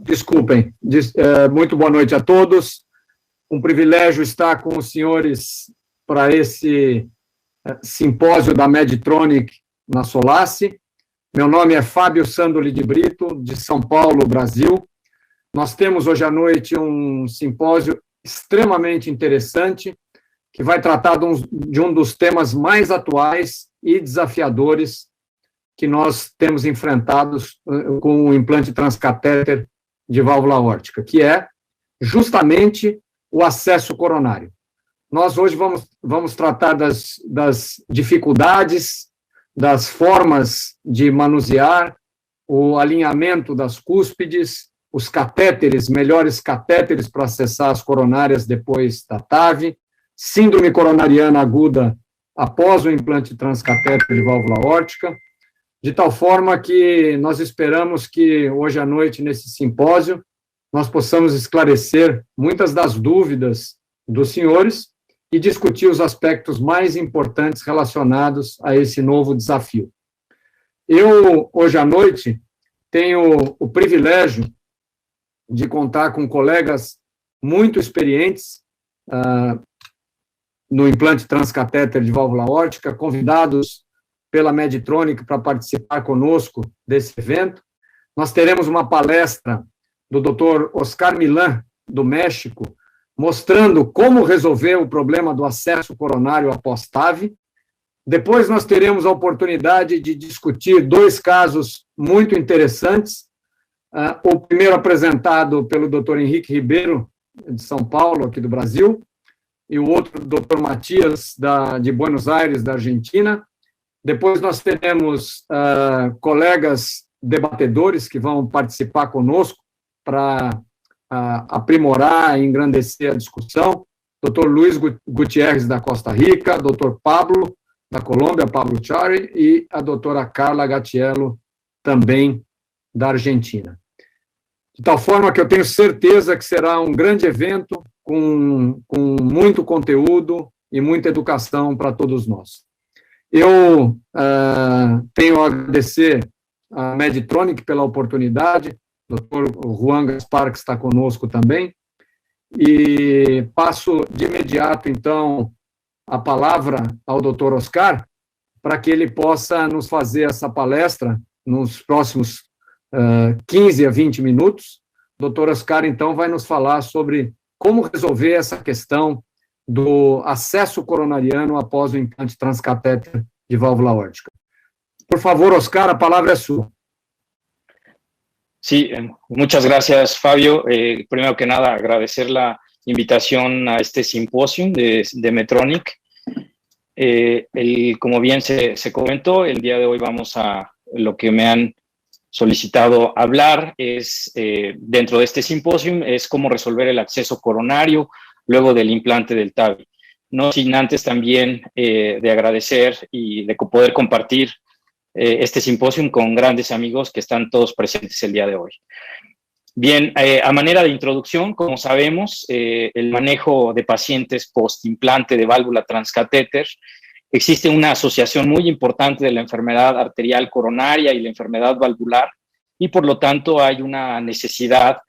Desculpem. Muito boa noite a todos. Um privilégio estar com os senhores para esse simpósio da Medtronic na Solace. Meu nome é Fábio Sandoli de Brito, de São Paulo, Brasil. Nós temos hoje à noite um simpósio extremamente interessante, que vai tratar de um dos temas mais atuais e desafiadores que nós temos enfrentados com o implante transcatéter de válvula aórtica, que é justamente o acesso coronário. Nós hoje vamos tratar das dificuldades, das formas de manusear, o alinhamento das cúspides, os catéteres, melhores catéteres para acessar as coronárias depois da TAV, síndrome coronariana aguda após o implante transcatéter de válvula aórtica, de tal forma que nós esperamos que hoje à noite, nesse simpósio, nós possamos esclarecer muitas das dúvidas dos senhores e discutir os aspectos mais importantes relacionados a esse novo desafio. Eu, hoje à noite, tenho o privilégio de contar com colegas muito experientes no implante transcatéter de válvula aórtica, convidados pela Medtronic para participar conosco desse evento. Nós teremos uma palestra do Dr. Oscar Milan, do México, mostrando como resolver o problema do acesso coronário após TAV. Depois nós teremos a oportunidade de discutir dois casos muito interessantes. O primeiro apresentado pelo Dr. Henrique Ribeiro, de São Paulo, aqui do Brasil, e o outro, do Dr. Matias, de Buenos Aires, da Argentina. Depois nós teremos colegas debatedores que vão participar conosco para aprimorar e engrandecer a discussão. Dr. Luiz Gutierrez, da Costa Rica, Dr. Pablo, da Colômbia, Pablo Chari, e a doutora Carla Gattiello, também da Argentina. De tal forma que eu tenho certeza que será um grande evento com muito conteúdo e muita educação para todos nós. Eu tenho a agradecer à Medtronic pela oportunidade, o Dr. Juan Gaspar, que está conosco também, e passo de imediato, então, a palavra ao Dr. Oscar, para que ele possa nos fazer essa palestra nos próximos 15 a 20 minutos. O Dr. Oscar, então, vai nos falar sobre como resolver essa questão do acesso coronariano após o implante transcatéter de válvula aórtica. Por favor, Oscar, a palavra é sua. Sí, muchas gracias, Fabio. Primero que nada, agradecer la invitación a este simposio de Medtronic. Como bien se comentó, el día de hoy lo que me han solicitado hablar es, dentro de este simposio, es cómo resolver el acceso coronario luego del implante del TAVI. No sin antes también de agradecer y de poder compartir este simposio con grandes amigos que están todos presentes el día de hoy. Bien, a manera de introducción, como sabemos, el manejo de pacientes post-implante de válvula transcatéter, existe una asociación muy importante de la enfermedad arterial coronaria y la enfermedad valvular, y por lo tanto hay una necesidad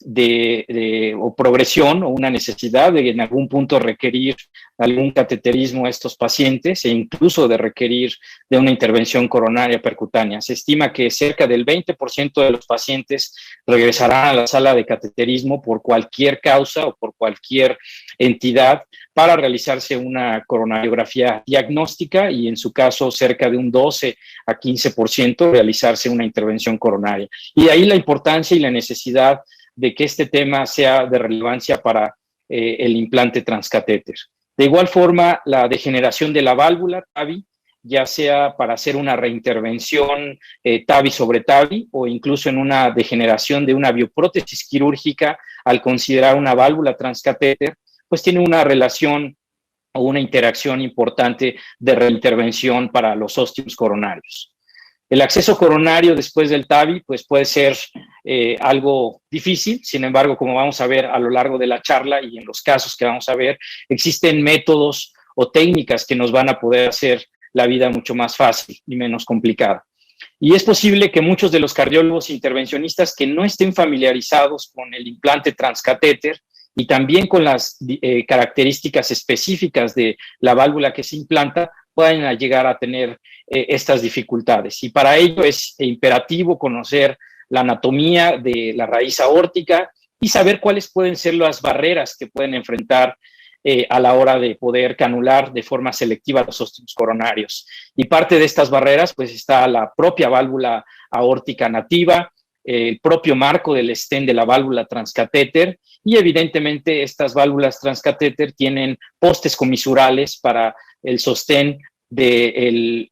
o progresión o una necesidad de en algún punto requerir algún cateterismo a estos pacientes e incluso de requerir de una intervención coronaria percutánea. Se estima que cerca del 20% de los pacientes regresarán a la sala de cateterismo por cualquier causa o por cualquier entidad para realizarse una coronariografía diagnóstica y en su caso cerca de un 12 a 15% realizarse una intervención coronaria. Y de ahí la importancia y la necesidad de que este tema sea de relevancia para el implante transcatéter. De igual forma, la degeneración de la válvula TAVI, ya sea para hacer una reintervención TAVI sobre TAVI o incluso en una degeneración de una bioprótesis quirúrgica al considerar una válvula transcatéter, pues tiene una relación o una interacción importante de reintervención para los ósteos coronarios. El acceso coronario después del TAVI pues puede ser algo difícil, sin embargo, como vamos a ver a lo largo de la charla y en los casos que vamos a ver, existen métodos o técnicas que nos van a poder hacer la vida mucho más fácil y menos complicada. Y es posible que muchos de los cardiólogos intervencionistas que no estén familiarizados con el implante transcatéter y también con las características específicas de la válvula que se implanta, puedan llegar a tener estas dificultades. Y para ello es imperativo conocer la anatomía de la raíz aórtica y saber cuáles pueden ser las barreras que pueden enfrentar a la hora de poder canular de forma selectiva los ósteos coronarios. Y parte de estas barreras, pues, está la propia válvula aórtica nativa, el propio marco del stent de la válvula transcatéter, y evidentemente estas válvulas transcatéter tienen postes comisurales para el sostén del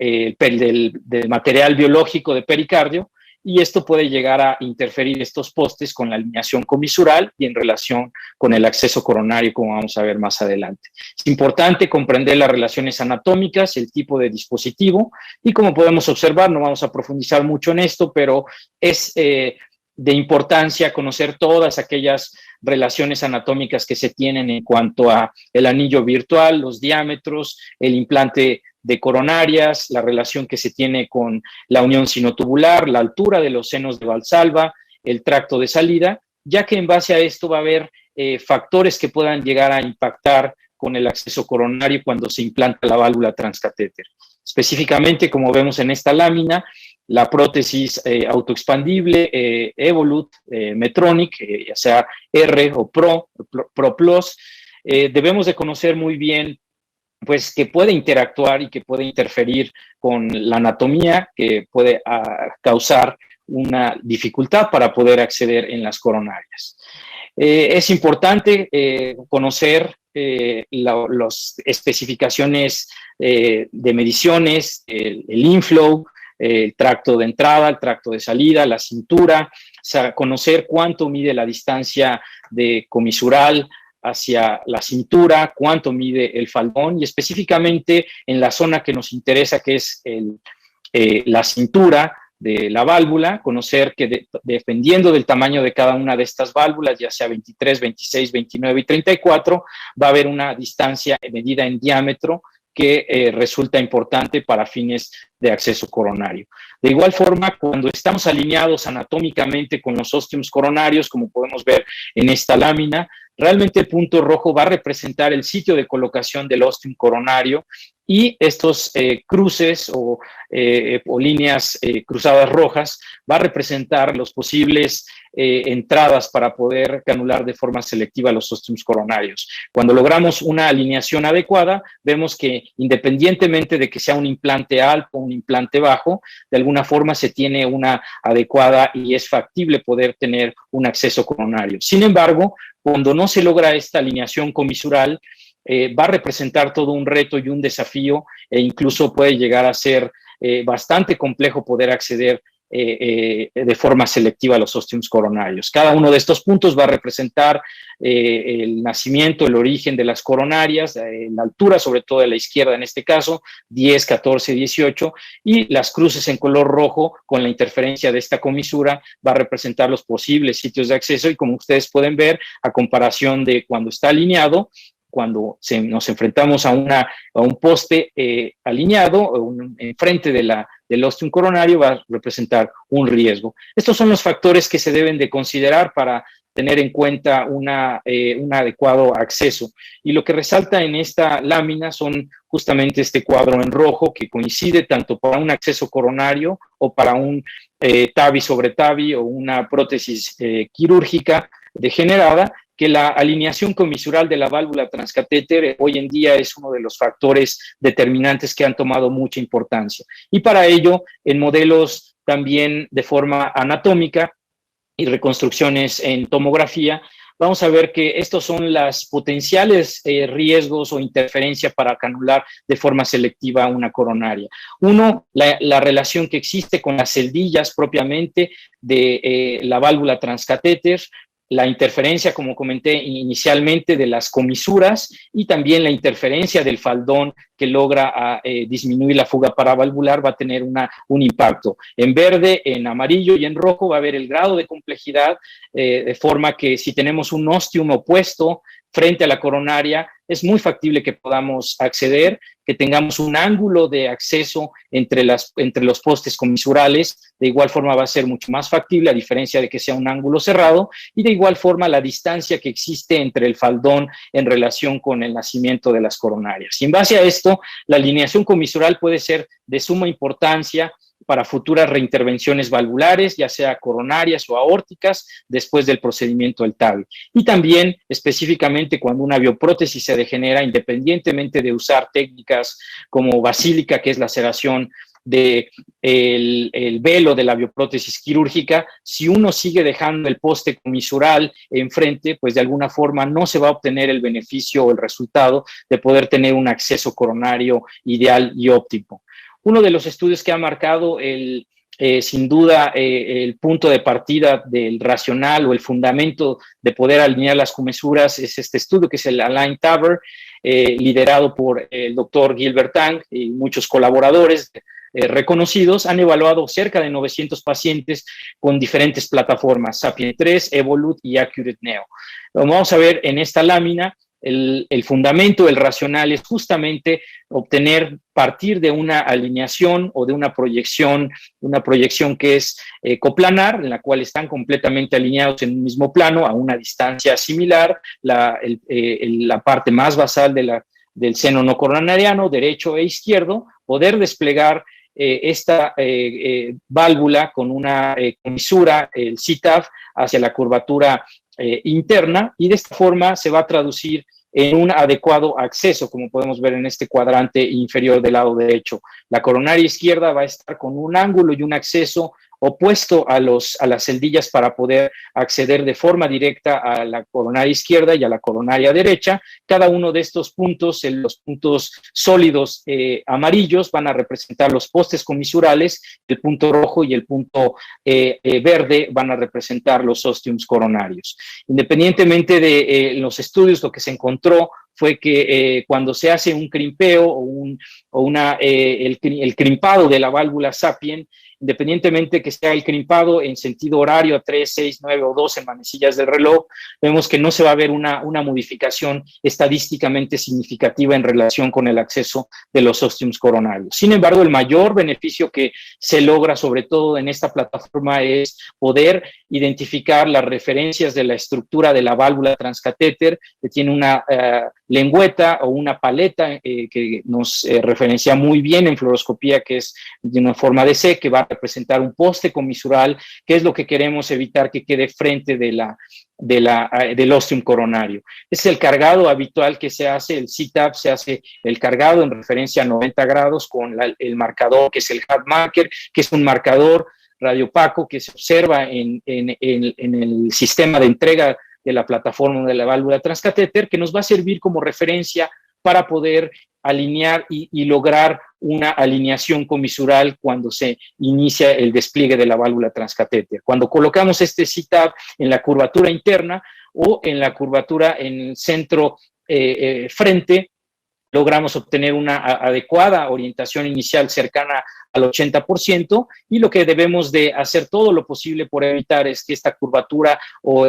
material biológico de pericardio, y esto puede llegar a interferir estos postes con la alineación comisural y en relación con el acceso coronario, como vamos a ver más adelante. Es importante comprender las relaciones anatómicas, el tipo de dispositivo, y como podemos observar, no vamos a profundizar mucho en esto, pero es de importancia conocer todas aquellas relaciones anatómicas que se tienen en cuanto a el anillo virtual, los diámetros, el implante de coronarias, la relación que se tiene con la unión sinotubular, la altura de los senos de Valsalva, el tracto de salida, ya que en base a esto va a haber factores que puedan llegar a impactar con el acceso coronario cuando se implanta la válvula transcatéter. Específicamente, como vemos en esta lámina, la prótesis autoexpandible Evolut Medtronic, ya sea R o Pro Plus, debemos de conocer muy bien pues que puede interactuar y que puede interferir con la anatomía, que puede causar una dificultad para poder acceder en las coronarias. Es importante conocer las especificaciones de mediciones, el inflow, el tracto de entrada, el tracto de salida, la cintura, conocer cuánto mide la distancia de comisural hacia la cintura, cuánto mide el faldón, y específicamente en la zona que nos interesa, que es la cintura de la válvula, conocer que dependiendo del tamaño de cada una de estas válvulas, ya sea 23, 26, 29 y 34, va a haber una distancia medida en diámetro que resulta importante para fines de acceso coronario. De igual forma, cuando estamos alineados anatómicamente con los ósteos coronarios, como podemos ver en esta lámina, realmente el punto rojo va a representar el sitio de colocación del ósteo coronario, y estos cruces o líneas cruzadas rojas va a representar los posibles entradas para poder canular de forma selectiva los ósteos coronarios. Cuando logramos una alineación adecuada, vemos que independientemente de que sea un implante alto o un implante bajo, de alguna forma se tiene una adecuada y es factible poder tener un acceso coronario. Sin embargo, cuando no se logra esta alineación comisural, va a representar todo un reto y un desafío, e incluso puede llegar a ser bastante complejo poder acceder de forma selectiva a los ósteos coronarios. Cada uno de estos puntos va a representar el nacimiento, el origen de las coronarias, la altura, sobre todo de la izquierda en este caso, 10, 14, 18, y las cruces en color rojo con la interferencia de esta comisura va a representar los posibles sitios de acceso, y como ustedes pueden ver, a comparación de cuando está alineado, cuando nos enfrentamos a un poste alineado enfrente del ósteo coronario, va a representar un riesgo. Estos son los factores que se deben de considerar para tener en cuenta un adecuado acceso. Y lo que resalta en esta lámina son justamente este cuadro en rojo, que coincide tanto para un acceso coronario o para un TAVI sobre TAVI o una prótesis quirúrgica degenerada, que la alineación comisural de la válvula transcatéter hoy en día es uno de los factores determinantes que han tomado mucha importancia. Y para ello, en modelos también de forma anatómica y reconstrucciones en tomografía, vamos a ver que estos son los potenciales riesgos o interferencia para canular de forma selectiva una coronaria. Uno, la relación que existe con las celdillas propiamente de la válvula transcatéter, la interferencia, como comenté inicialmente, de las comisuras, y también la interferencia del faldón que logra disminuir la fuga paravalvular va a tener un impacto. En verde, en amarillo y en rojo va a haber el grado de complejidad, de forma que si tenemos un ostium opuesto frente a la coronaria, es muy factible que podamos acceder, que tengamos un ángulo de acceso entre los postes comisurales. De igual forma va a ser mucho más factible, a diferencia de que sea un ángulo cerrado, y de igual forma la distancia que existe entre el faldón en relación con el nacimiento de las coronarias. Y en base a esto, la alineación comisural puede ser de suma importancia para futuras reintervenciones valvulares, ya sea coronarias o aórticas, después del procedimiento del TAVI. Y también, específicamente, cuando una bioprótesis se degenera, independientemente de usar técnicas como basílica, que es laceración del velo de la bioprótesis quirúrgica, si uno sigue dejando el poste comisural enfrente, pues de alguna forma no se va a obtener el beneficio o el resultado de poder tener un acceso coronario ideal y óptimo. Uno de los estudios que ha marcado sin duda el punto de partida del racional o el fundamento de poder alinear las comisuras es este estudio que es el Align TAVR, liderado por el doctor Gilbert Tang y muchos colaboradores reconocidos. Han evaluado cerca de 900 pacientes con diferentes plataformas, SAPIEN 3, Evolut y Accurate Neo. Vamos a ver en esta lámina. El fundamento, el racional es justamente partir de una alineación o de una proyección que es coplanar, en la cual están completamente alineados en un mismo plano a una distancia similar, la parte más basal del seno no coronariano, derecho e izquierdo, poder desplegar esta válvula con una comisura, el CTAV, hacia la curvatura interna, y de esta forma se va a traducir en un adecuado acceso, como podemos ver en este cuadrante inferior del lado derecho. La coronaria izquierda va a estar con un ángulo y un acceso opuesto a las celdillas para poder acceder de forma directa a la coronaria izquierda y a la coronaria derecha. Cada uno de estos puntos, los puntos sólidos amarillos, van a representar los postes comisurales, el punto rojo y el punto verde van a representar los ostiums coronarios. Independientemente de los estudios, lo que se encontró fue que cuando se hace un crimpeo el crimpado de la válvula SAPIEN, independientemente que sea el crimpado en sentido horario a 3, 6, 9 o 12 manecillas del reloj, vemos que no se va a ver una modificación estadísticamente significativa en relación con el acceso de los ostiums coronarios. Sin embargo, el mayor beneficio que se logra, sobre todo en esta plataforma, es poder identificar las referencias de la estructura de la válvula transcatéter, que tiene una lengüeta o una paleta que nos referencia muy bien en fluoroscopía, que es de una forma de C, que va a representar un poste comisural, que es lo que queremos evitar que quede frente del ostium coronario. Es el cargado habitual que se hace, el CTAV, se hace el cargado en referencia a 90 grados con el marcador, que es el hard marker, que es un marcador radiopaco que se observa en el sistema de entrega de la plataforma de la válvula transcatéter, que nos va a servir como referencia para poder alinear y lograr una alineación comisural cuando se inicia el despliegue de la válvula transcatéter. Cuando colocamos este CTAV en la curvatura interna o en la curvatura en el centro frente, logramos obtener una adecuada orientación inicial cercana al 80%, y lo que debemos de hacer todo lo posible por evitar es que esta curvatura o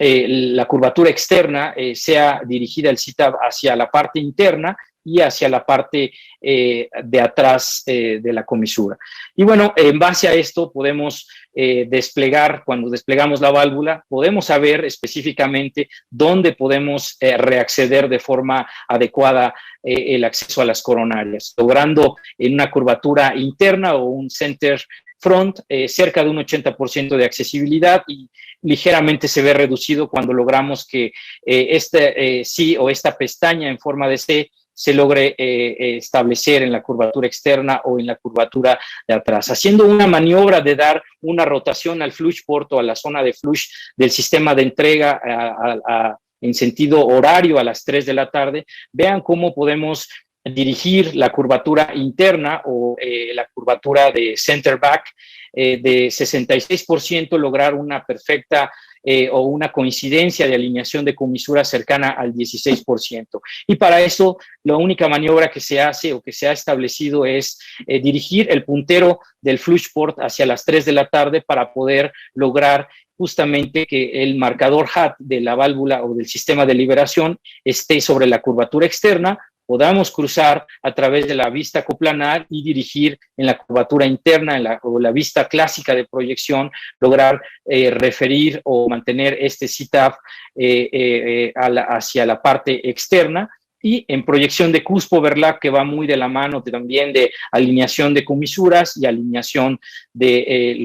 la curvatura externa sea dirigida el CTAV hacia la parte interna y hacia la parte de atrás de la comisura. Y bueno, en base a esto podemos desplegar, cuando desplegamos la válvula, podemos saber específicamente dónde podemos reacceder de forma adecuada el acceso a las coronarias, logrando en una curvatura interna o un center front cerca de un 80% de accesibilidad, y ligeramente se ve reducido cuando logramos que sí o esta pestaña en forma de C se logre establecer en la curvatura externa o en la curvatura de atrás, haciendo una maniobra de dar una rotación al flush port o a la zona de flush del sistema de entrega en sentido horario a las 3 de la tarde. Vean cómo podemos dirigir la curvatura interna o la curvatura de center back de 66%, lograr una perfecta o una coincidencia de alineación de comisura cercana al 16%. Y para eso, la única maniobra que se hace o que se ha establecido es dirigir el puntero del flush port hacia las 3 de la tarde para poder lograr justamente que el marcador HAT de la válvula o del sistema de liberación esté sobre la curvatura externa, podamos cruzar a través de la vista coplanar y dirigir en la curvatura interna o la vista clásica de proyección, lograr referir o mantener este CTAF hacia la parte externa. Y en proyección de Kussp-Verlaque, que va muy de la mano también de alineación de comisuras y alineación de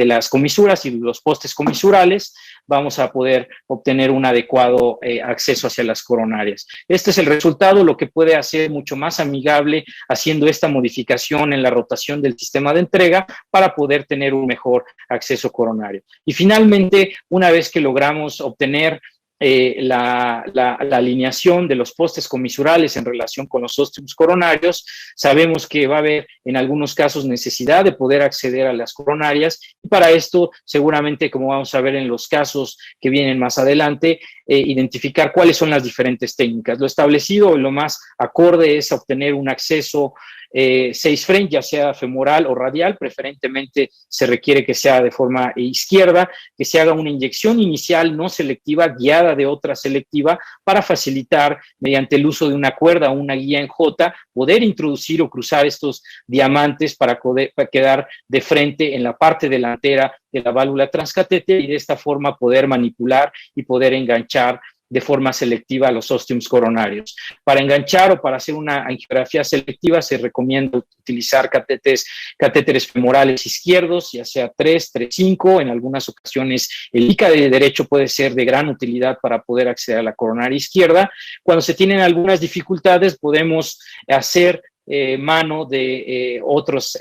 las comisuras y los postes comisurales, vamos a poder obtener un adecuado acceso hacia las coronarias. Este es el resultado, lo que puede hacer mucho más amigable haciendo esta modificación en la rotación del sistema de entrega para poder tener un mejor acceso coronario. Y finalmente, una vez que logramos obtener la alineación de los postes comisurales en relación con los ostiums coronarios, sabemos que va a haber en algunos casos necesidad de poder acceder a las coronarias y para esto seguramente, como vamos a ver en los casos que vienen más adelante, identificar cuáles son las diferentes técnicas. Lo establecido, lo más acorde es obtener un acceso 6 frame, ya sea femoral o radial, preferentemente se requiere que sea de forma izquierda, que se haga una inyección inicial no selectiva guiada de otra selectiva para facilitar, mediante el uso de una cuerda o una guía en J, poder introducir o cruzar estos diamantes para quedar de frente en la parte delantera de la válvula transcatéter y de esta forma poder manipular y poder enganchar de forma selectiva a los ostiums coronarios. Para enganchar o para hacer una angiografía selectiva se recomienda utilizar catéteres femorales izquierdos, ya sea 3, 5, en algunas ocasiones el ICA de derecho puede ser de gran utilidad para poder acceder a la coronaria izquierda. Cuando se tienen algunas dificultades podemos hacer mano de otros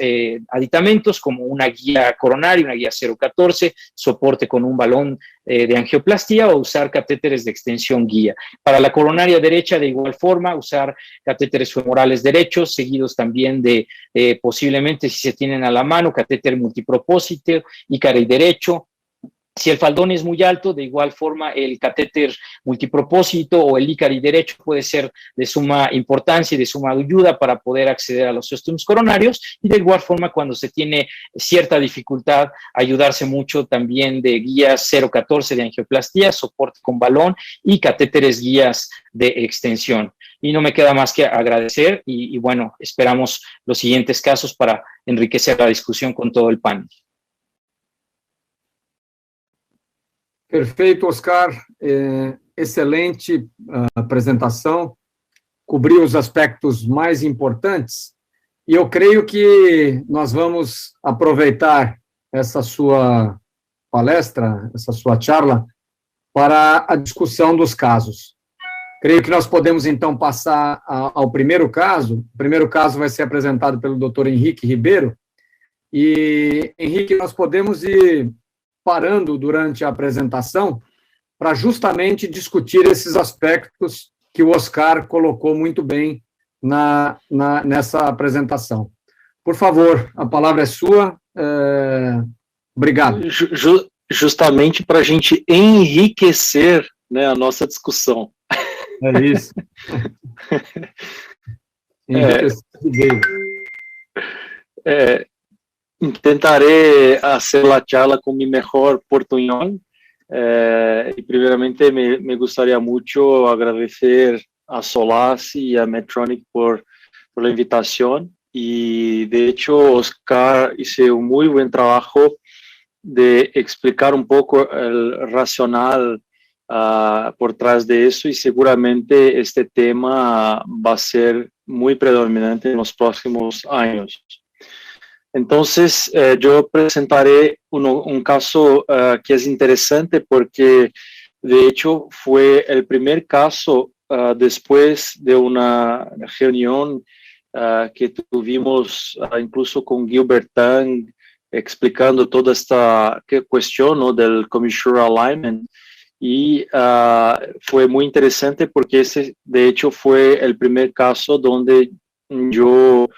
aditamentos como una guía coronaria, una guía 014, soporte con un balón de angioplastía o usar catéteres de extensión guía. Para la coronaria derecha, de igual forma, usar catéteres femorales derechos, seguidos también de posiblemente, si se tienen a la mano, catéter multipropósito, Icari derecho. Si el faldón es muy alto, de igual forma el catéter multipropósito o el Icari derecho puede ser de suma importancia y de suma ayuda para poder acceder a los ostiums coronarios y de igual forma cuando se tiene cierta dificultad ayudarse mucho también de guías 014 de angioplastía, soporte con balón y catéteres guías de extensión. Y no me queda más que agradecer y bueno, esperamos los siguientes casos para enriquecer la discusión con todo el panel. Perfeito, Oscar. Excelente apresentação. Cobriu os aspectos mais importantes. E eu creio que nós vamos aproveitar essa sua palestra, essa sua charla, para a discussão dos casos. Creio que nós podemos, então, passar ao primeiro caso. O primeiro caso vai ser apresentado pelo Dr. Henrique Ribeiro. E, Henrique, nós podemos ir parando durante a apresentação para justamente discutir esses aspectos que o Oscar colocou muito bem nessa apresentação. Por favor, a palavra é sua. Obrigado. Justamente para a gente enriquecer, né, a nossa discussão. É isso. Intentaré hacer la charla con mi mejor portuñol y primeramente me gustaría mucho agradecer a Solas y a Medtronic por la invitación y de hecho Oscar hizo un muy buen trabajo de explicar un poco el racional por trás de eso y seguramente este tema va a ser muy predominante en los próximos años. Entonces, yo presentaré un caso que es interesante porque, de hecho, fue el primer caso después de una reunión que tuvimos incluso con Gilbert Tang explicando toda esta cuestión, ¿no?, del commissure alignment. Y fue muy interesante porque ese, de hecho, fue el primer caso donde yo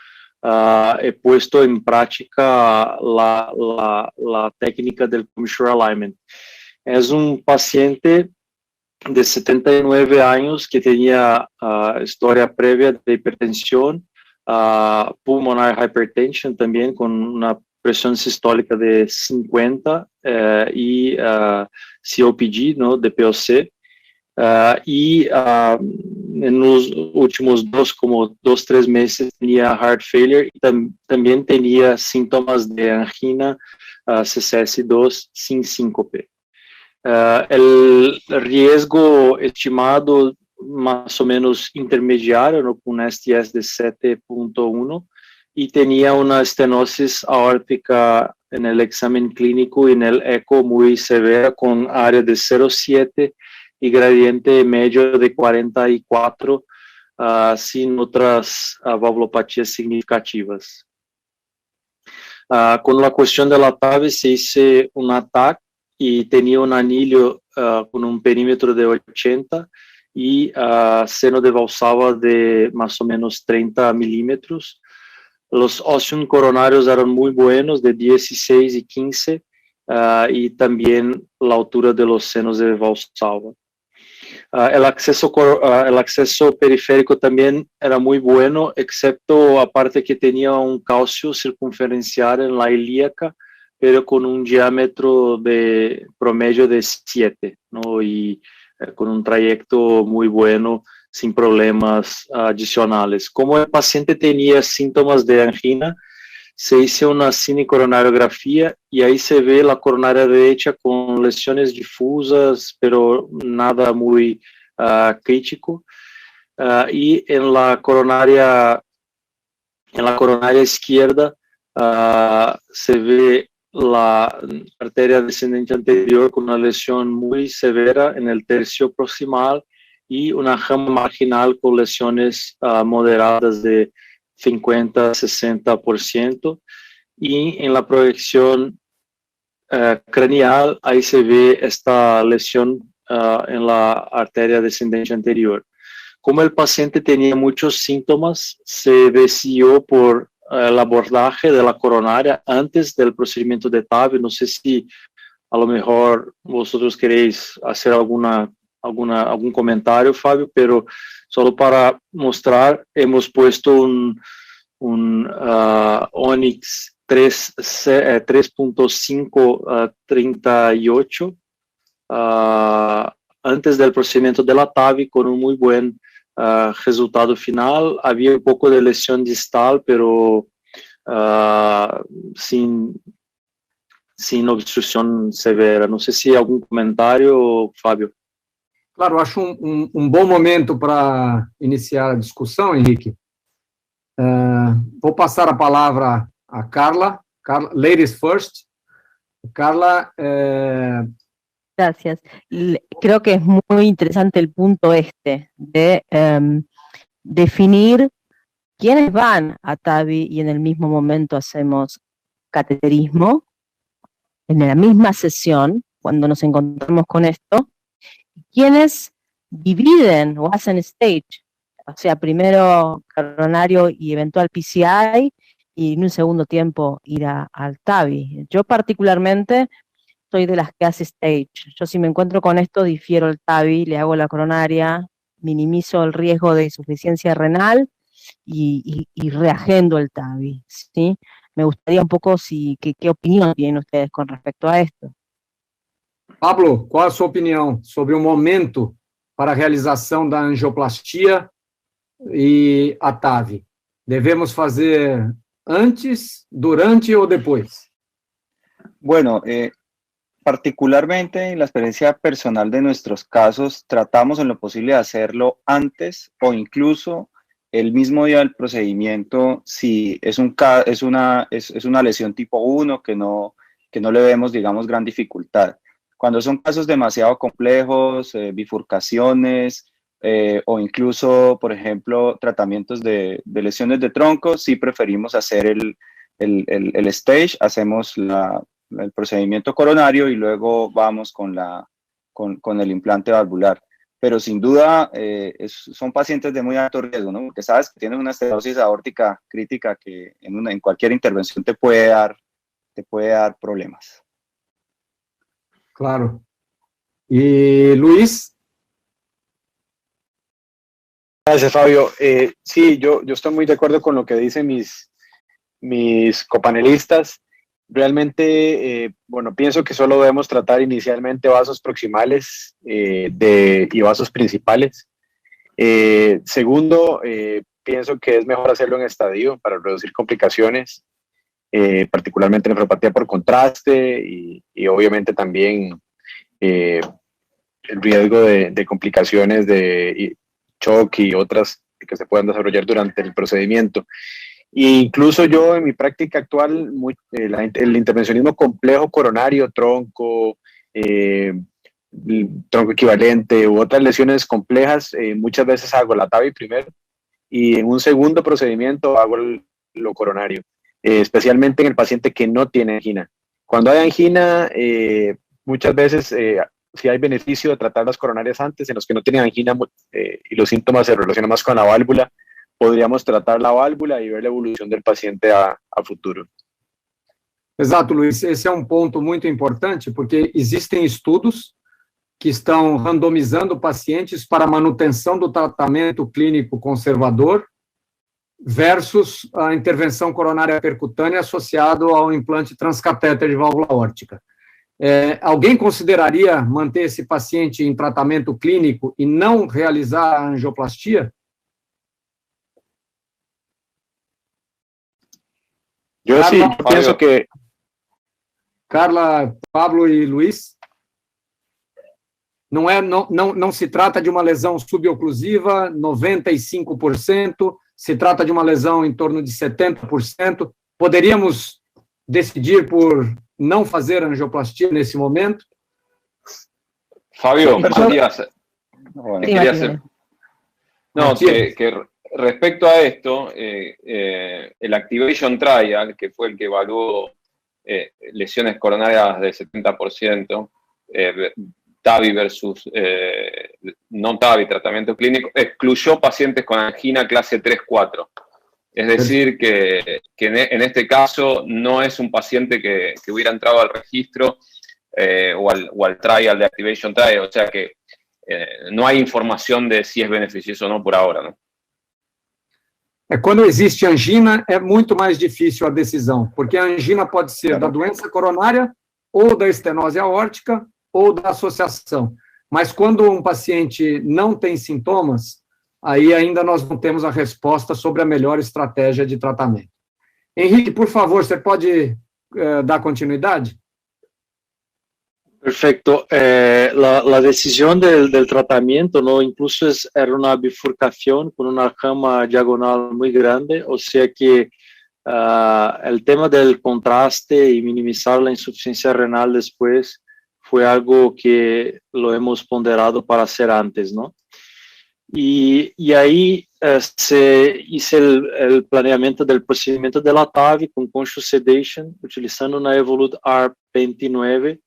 he puesto en práctica la técnica del commissure alignment. Es un paciente de 79 años que tenía historia previa de hipertensión, pulmonar hypertension también con una presión sistólica de 50 y COPD, ¿no? De POC. En los últimos 2, 3 meses tenía heart failure y también tenía síntomas de angina CCS2 sin síncope. El riesgo estimado más o menos intermediario, ¿no? Con una STS de 7.1 y tenía una estenosis aórtica en el examen clínico y en el eco muy severa con área de 0,7 y gradiente medio de 44 sin otras valvulopatías significativas. Con la cuestión de la TAV se hizo un ataque y tenía un anillo con un perímetro de 80 y seno de Valsalva de más o menos 30 milímetros. Los óseos coronarios eran muy buenos, de 16 y 15, y también la altura de los senos de Valsalva. El acceso periférico también era muy bueno, excepto aparte que tenía un calcio circunferencial en la ilíaca, pero con un diámetro de promedio de 7, ¿no? Y con un trayecto muy bueno, sin problemas adicionales. Como el paciente tenía síntomas de angina, se hizo una cinecoronariografía y ahí se ve la coronaria derecha con lesiones difusas, pero nada muy crítico. Y en la coronaria izquierda se ve la arteria descendente anterior con una lesión muy severa en el tercio proximal y una rama marginal con lesiones moderadas de 50-60%, y en la proyección craneal ahí se ve esta lesión en la arteria descendente anterior. Como el paciente tenía muchos síntomas, se decidió por el abordaje de la coronaria antes del procedimiento de TAV. No sé si a lo mejor vosotros queréis hacer algún comentario, Fabio, pero solo para mostrar, hemos puesto un Onyx 3.538 antes del procedimiento de la TAV con un muy buen resultado final. Había un poco de lesión distal, pero sin obstrução severa. Não sei se algum comentário, Fábio. Claro, acho um bom momento para iniciar a discussão, Henrique. Vou passar a palavra a Carla. Ladies first. Carla. Gracias. Creo que es muy interesante el punto de definir quiénes van a TAVI y en el mismo momento hacemos cateterismo, en la misma sesión, cuando nos encontramos con esto, quiénes dividen o hacen stage, o sea, primero coronario y eventual PCI, y en un segundo tiempo ir al TAVI. Yo particularmente soy de las que hace stage. Yo si me encuentro con esto, difiero el TAVI, le hago la coronaria, minimizo el riesgo de insuficiencia renal y reagendo el TAVI, ¿sí? Me gustaría un poco qué opinión tienen ustedes con respecto a esto. Pablo, qual a sua opinião sobre o momento para a realização da angioplastia e a TAV? Devemos fazer antes, durante o después? Bueno, particularmente en la experiencia personal de nuestros casos, tratamos en lo posible de hacerlo antes o incluso el mismo día del procedimiento si es una lesión tipo 1 que no le vemos, digamos, gran dificultad. Cuando son casos demasiado complejos, bifurcaciones o incluso, por ejemplo, tratamientos de lesiones de tronco, sí preferimos hacer el stage, hacemos el procedimiento coronario y luego vamos con el implante valvular. Pero sin duda son pacientes de muy alto riesgo, ¿no? Porque sabes que tienes una estenosis aórtica crítica que en cualquier intervención te puede dar problemas. Claro. ¿Y Luis? Gracias, Fabio. Sí, yo estoy muy de acuerdo con lo que dicen mis copanelistas realmente, bueno, pienso que solo debemos tratar inicialmente vasos proximales y vasos principales. Segundo, pienso que es mejor hacerlo en estadio para reducir complicaciones, particularmente nefropatía por contraste y obviamente también el riesgo de complicaciones de shock y otras que se puedan desarrollar durante el procedimiento. E incluso yo en mi práctica actual, el intervencionismo complejo coronario, tronco equivalente u otras lesiones complejas, muchas veces hago la TAVI primero y en un segundo procedimiento hago lo coronario, especialmente en el paciente que no tiene angina. Cuando hay angina, muchas veces si hay beneficio de tratar las coronarias antes. En los que no tienen angina y los síntomas se relacionan más con la válvula, podríamos tratar la válvula e ver la evolução del paciente a futuro. Exato, Luiz. Esse é um ponto muito importante, porque existem estudos que estão randomizando pacientes para manutenção do tratamento clínico conservador versus a intervenção coronária percutânea associado ao implante transcatéter de válvula órtica. Alguém consideraria manter esse paciente em tratamento clínico e não realizar a angioplastia? Yo sí, yo pienso que... Carla, Pablo e Luiz? Não se trata de uma lesão suboclusiva, 95%, se trata de uma lesão em torno de 70%. Poderíamos decidir por não fazer angioplastia nesse momento? Fabio, Matías, que respecto a esto, el Activation Trial, que fue el que evaluó lesiones coronarias del 70%, TAVI versus no TAVI, tratamiento clínico, excluyó pacientes con angina clase 3-4. Es decir, que en este caso no es un paciente que hubiera entrado al registro o al trial de Activation Trial, o sea que no hay información de si es beneficioso o no por ahora, ¿no? Quando existe angina, é muito mais difícil a decisão, porque a angina pode ser da doença coronária, ou da estenose aórtica, ou da associação. Mas quando um paciente não tem sintomas, aí ainda nós não temos a resposta sobre a melhor estratégia de tratamento. Henrique, por favor, você pode dar continuidade? Perfecto. La decisión del tratamiento, ¿no? Incluso era una bifurcación con una rama diagonal muy grande, o sea que el tema del contraste y minimizar la insuficiencia renal después fue algo que lo hemos ponderado para hacer antes, ¿no? Y ahí se hizo el planeamiento del procedimiento de la TAVI con conscious sedation, utilizando una Evolut R29.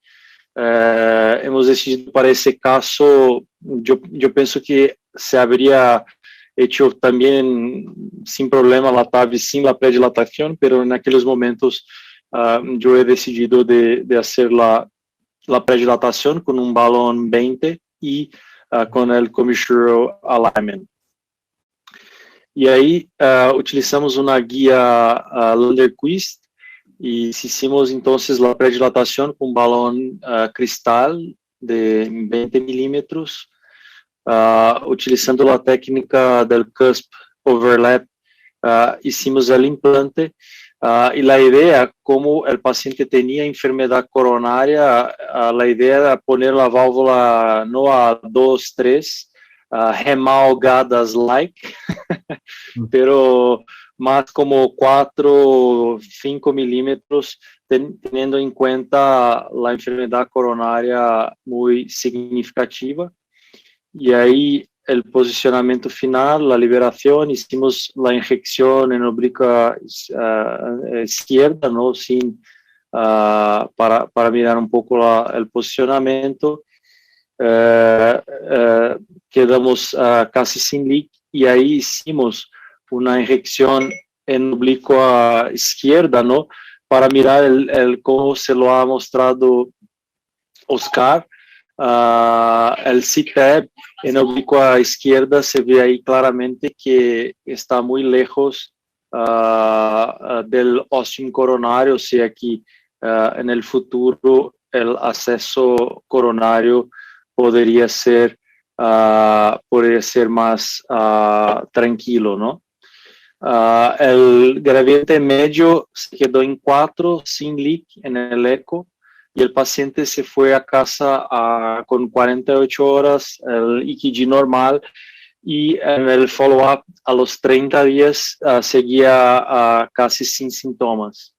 Hemos decidido para ese caso, yo pienso que se habría hecho también sin problema la TAVI sin la predilatación, pero en aquellos momentos yo he decidido de hacer la predilatación con un balón 20 y con el commissure alignment. Y ahí utilizamos una guía Lunderquist y hicimos entonces la predilatación con balón cristal de 20 milímetros, utilizando la técnica del cusp overlap, hicimos el implante y la idea, como el paciente tenía enfermedad coronaria, la idea era poner la válvula no a 2, 3, remalgadas like, pero más como 4, 5 milímetros, teniendo en cuenta la enfermedad coronaria muy significativa. Y ahí el posicionamiento final, la liberación, hicimos la inyección en obliqua izquierda, ¿no? Sin, para mirar un poco el posicionamiento. Quedamos casi sin leak y ahí hicimos una inyección en oblicua izquierda, ¿no? Para mirar cómo se lo ha mostrado Oscar. El CTAB en oblicua izquierda se ve ahí claramente que está muy lejos del ostium coronario, o sea que en el futuro el acceso coronario podría ser más tranquilo, ¿no? El gradiente medio se quedó en 4 sin leak en el eco y el paciente se fue a casa con 48 horas, el EKG normal, y en el follow-up a los 30 días seguía casi sin síntomas.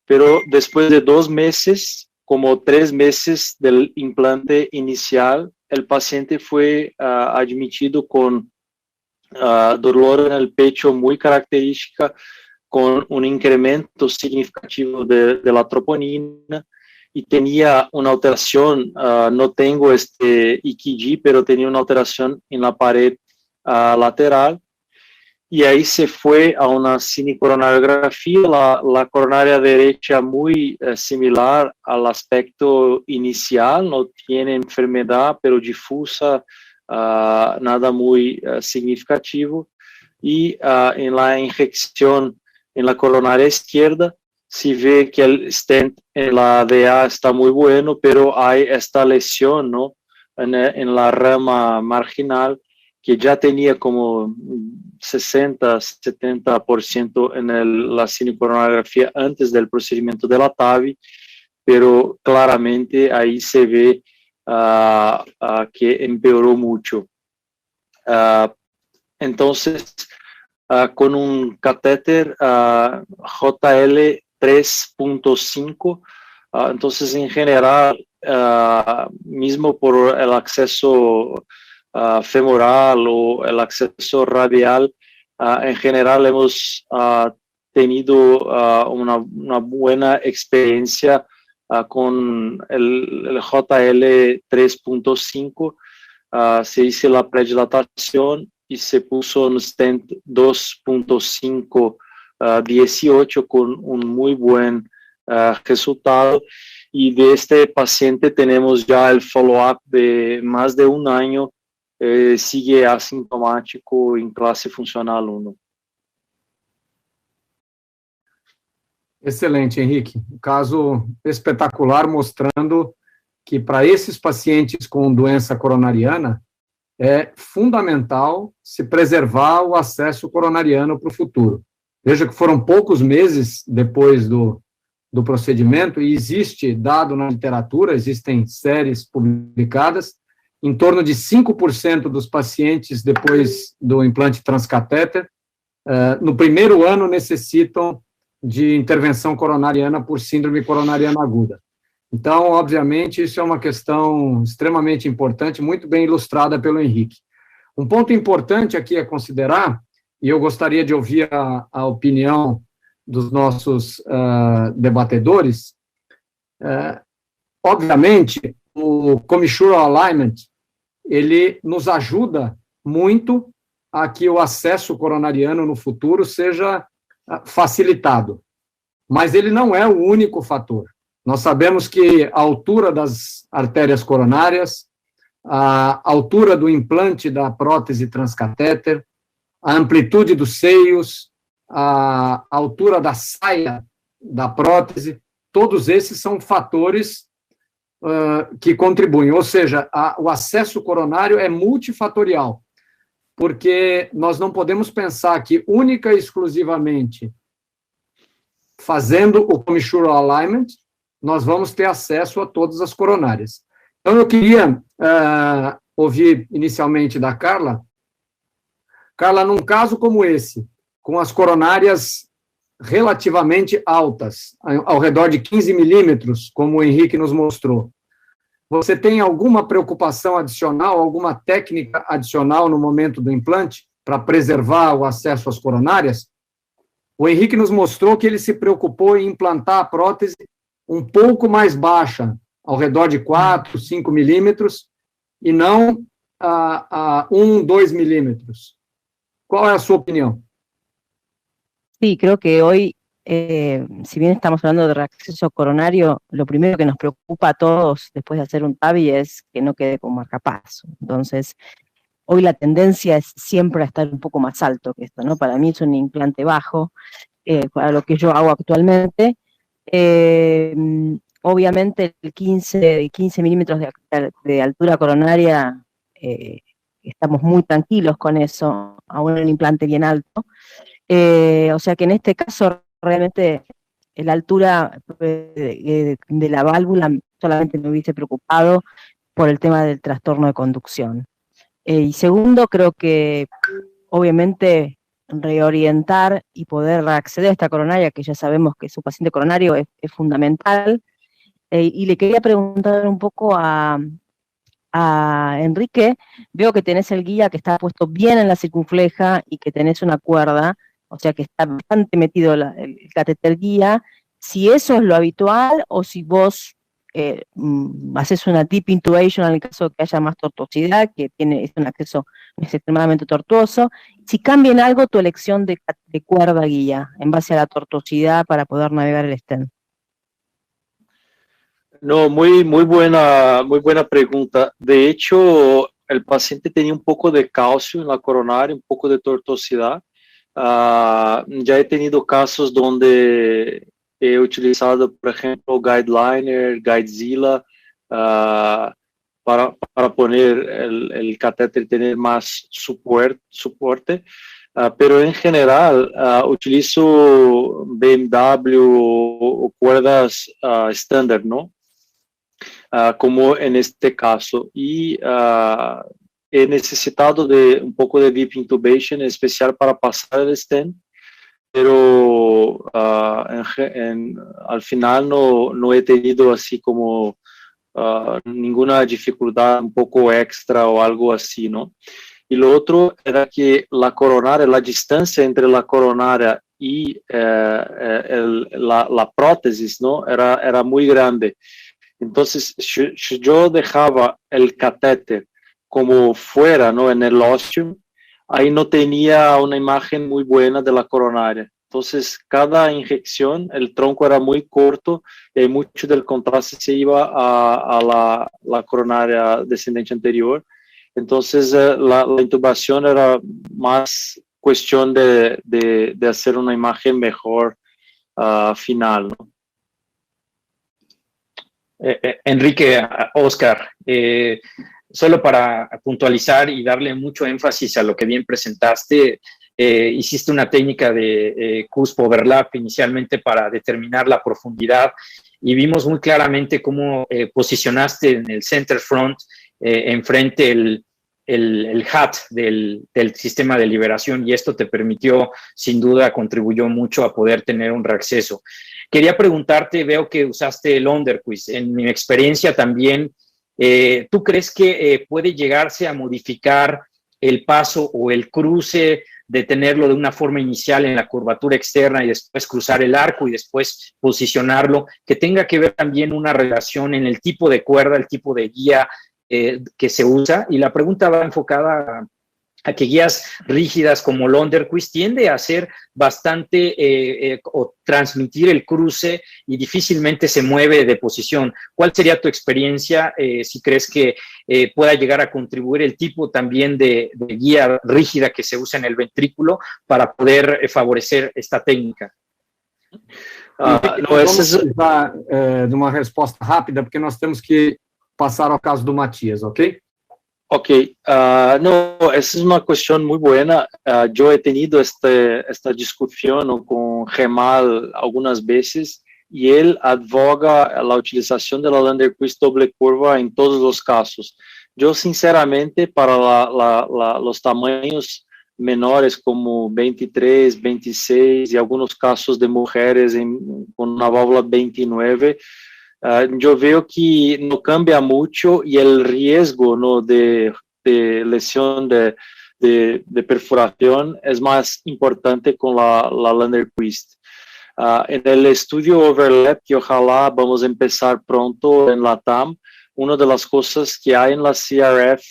Pero después de 2 meses, como 3 meses del implante inicial, el paciente fue admitido con dolor en el pecho muy característica, con un incremento significativo de la troponina, y tenía una alteración, no tengo este EKG, pero tenía una alteración en la pared lateral, y ahí se fue a una cinecoronariografía, la coronaria derecha muy similar al aspecto inicial, no tiene enfermedad, pero difusa, nada muy significativo, y en la inyección en la coronaria izquierda se ve que el stent en la DA está muy bueno, pero hay esta lesión, ¿no?, en la rama marginal, que ya tenía como 60-70% en la cinecoronariografía antes del procedimiento de la TAVI, pero claramente ahí se ve que empeoró mucho. Entonces, con un catéter JL 3.5, entonces en general, mismo por el acceso femoral o el acceso radial, en general hemos tenido una buena experiencia con el JL 3.5. Se hizo la predilatación y se puso un stent 2.5 18 con un muy buen resultado, y de este paciente tenemos ya el follow-up de más de 1 año, sigue asintomático en clase funcional 1. Excelente, Henrique. Um caso espetacular, mostrando que para esses pacientes com doença coronariana é fundamental se preservar o acesso coronariano para o futuro. Veja que foram poucos meses depois do procedimento, e existe dado na literatura, existem séries publicadas, em torno de 5% dos pacientes depois do implante transcatéter, no primeiro ano necessitam de intervenção coronariana por síndrome coronariana aguda. Então, obviamente, isso é uma questão extremamente importante, muito bem ilustrada pelo Henrique. Um ponto importante aqui a considerar, e eu gostaria de ouvir a opinião dos nossos debatedores, obviamente, o Commissural Alignment, ele nos ajuda muito a que o acesso coronariano no futuro seja facilitado, mas ele não é o único fator. Nós sabemos que a altura das artérias coronárias, a altura do implante da prótese transcatéter, a amplitude dos seios, a altura da saia da prótese, todos esses são fatores que contribuem, ou seja, o acesso coronário é multifatorial, porque nós não podemos pensar que única e exclusivamente fazendo o Commissural Alignment, nós vamos ter acesso a todas as coronárias. Então, eu queria ouvir inicialmente da Carla. Carla, num caso como esse, com as coronárias relativamente altas, ao redor de 15 milímetros, como o Henrique nos mostrou, você tem alguma preocupação adicional, alguma técnica adicional no momento do implante para preservar o acesso às coronárias? O Henrique nos mostrou que ele se preocupou em implantar a prótese um pouco mais baixa, ao redor de 4, 5 milímetros, e não a 1, 2 milímetros. ¿Cuál es su opinión? Sí, creo que hoy, si bien estamos hablando de reacceso coronario, lo primero que nos preocupa a todos después de hacer un TAVI es que no quede con marcapaso. Entonces, hoy la tendencia es siempre a estar un poco más alto que esto, ¿no? Para mí es un implante bajo, para lo que yo hago actualmente, Obviamente el 15 milímetros de altura coronaria, estamos muy tranquilos con eso, aún en un implante bien alto. O sea que en este caso realmente la altura de la válvula solamente me hubiese preocupado por el tema del trastorno de conducción. Y segundo, creo que obviamente reorientar y poder acceder a esta coronaria, que ya sabemos que su paciente coronario es fundamental. Y le quería preguntar un poco a Enrique. Veo que tenés el guía que está puesto bien en la circunfleja y que tenés una cuerda, o sea que está bastante metido el catéter guía. Si eso es lo habitual o si vos haces una deep intubation en el caso de que haya más tortuosidad, que es un acceso extremadamente tortuoso. Si cambia en algo tu elección de cuerda guía en base a la tortuosidad para poder navegar el stent. No, muy buena pregunta. De hecho, el paciente tenía un poco de calcio en la coronaria, un poco de tortuosidad. Ya he tenido casos donde he utilizado, por ejemplo, GuideLiner, GuideZilla, para poner el catéter y tener más soporte. Pero en general utilizo BMW o cuerdas estándar, ¿no? Como en este caso, y he necesitado de un poco de deep intubation, en especial para pasar el stent, pero al final no he tenido así como ninguna dificultad un poco extra o algo así, ¿no? Y lo otro era que la coronaria, la distancia entre la coronaria y la prótesis, ¿no? Era muy grande. Entonces, si yo dejaba el catéter como fuera, ¿no? En el ostium, ahí no tenía una imagen muy buena de la coronaria. Entonces, cada inyección, el tronco era muy corto y mucho del contraste se iba a la coronaria descendente anterior. Entonces, la intubación era más cuestión de hacer una imagen mejor final, ¿no? Enrique, Oscar, solo para puntualizar y darle mucho énfasis a lo que bien presentaste, hiciste una técnica de cusp overlap inicialmente para determinar la profundidad y vimos muy claramente cómo posicionaste en el center front enfrente el hat del sistema de liberación, y esto te permitió, sin duda, contribuyó mucho a poder tener un reacceso. Quería preguntarte, veo que usaste el Underquist. En mi experiencia también, ¿tú crees que puede llegarse a modificar el paso o el cruce, de tenerlo de una forma inicial en la curvatura externa y después cruzar el arco y después posicionarlo, que tenga que ver también una relación en el tipo de cuerda, el tipo de guía que se usa? Y la pregunta va enfocada a que guías rígidas como el Underquist tiende a hacer bastante o transmitir el cruce y difícilmente se mueve de posición. ¿Cuál sería tu experiencia si crees que pueda llegar a contribuir el tipo también de guía rígida que se usa en el ventrículo para poder favorecer esta técnica? Vamos precisar de uma resposta rápida, porque nós temos que passar ao caso do Matias, ok? Ok, no, esa es una cuestión muy buena. Yo he tenido esta discusión con Gemal algunas veces y él advoga la utilización de la Underquist doble curva en todos los casos. Yo sinceramente para los tamaños menores como 23, 26 y algunos casos de mujeres con una válvula 29, yo veo que no cambia mucho y el riesgo, ¿no? de lesión de perforación es más importante con la Underquist. En el estudio Overlap, que ojalá vamos a empezar pronto en la TAM, una de las cosas que hay en la CRF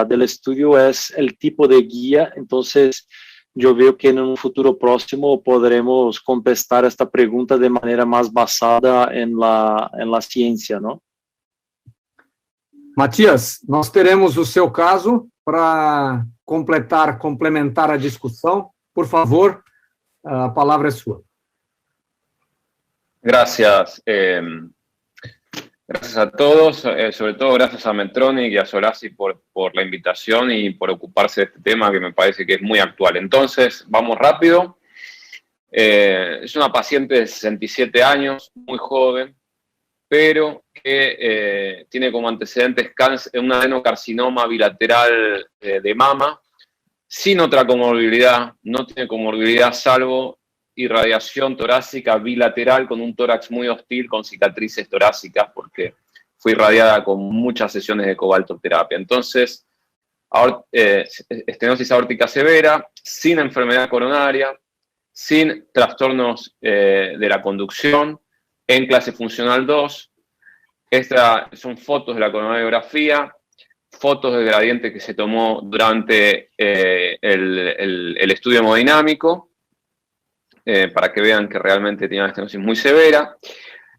del estudio es el tipo de guía. Entonces, yo veo que en un futuro próximo podremos contestar esta pregunta de manera más basada en la ciencia, ¿no? Matias, nós teremos o seu caso para complementar a discussão. Por favor, a palavra é sua. Gracias. Gracias a todos, sobre todo gracias a Medtronic y a Solasi por la invitación y por ocuparse de este tema que me parece que es muy actual. Entonces, vamos rápido. Es una paciente de 67 años, muy joven, pero que tiene como antecedentes un adenocarcinoma bilateral de mama, sin otra comorbilidad, no tiene comorbilidad salvo irradiación torácica bilateral con un tórax muy hostil, con cicatrices torácicas, porque fue irradiada con muchas sesiones de cobaltoterapia. Entonces, estenosis aórtica severa, sin enfermedad coronaria, sin trastornos de la conducción, en clase funcional 2. Estas son fotos de la coronariografía, fotos del gradiente que se tomó durante el estudio hemodinámico, para que vean que realmente tiene una estenosis muy severa.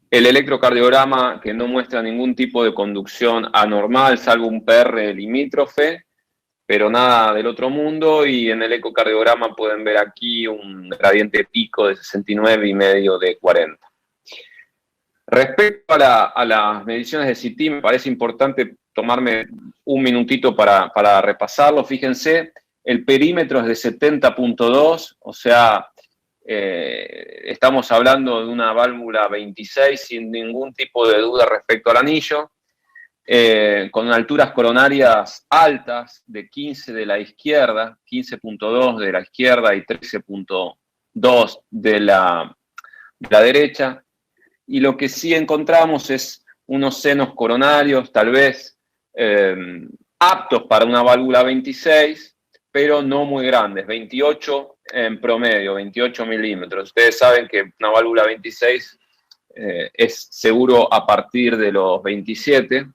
El electrocardiograma que no muestra ningún tipo de conducción anormal, salvo un PR limítrofe, pero nada del otro mundo, y en el ecocardiograma pueden ver aquí un gradiente pico de 69,5 de 40. Respecto a las mediciones de CT, me parece importante tomarme un minutito para repasarlo. Fíjense, el perímetro es de 70,2, o sea, estamos hablando de una válvula 26 sin ningún tipo de duda respecto al anillo, con alturas coronarias altas de 15 de la izquierda, 15,2 de la izquierda y 13,2 de la derecha. Y lo que sí encontramos es unos senos coronarios tal vez aptos para una válvula 26, pero no muy grandes, 28 en promedio, 28 milímetros. Ustedes saben que una válvula 26 es seguro a partir de los 27,